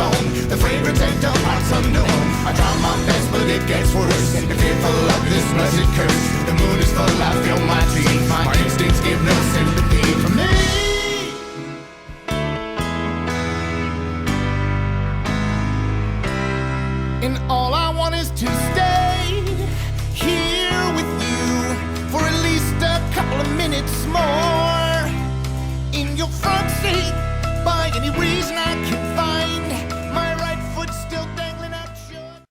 bone. The fragrance and the heart's unknown. I try my best, but it gets worse. And be fearful of this blessed curse. The moon is full, I feel my teeth. My instincts give no sympathy for me. And all I want is to stay here with you for at least a couple of minutes more. In your front seat, by any reason I can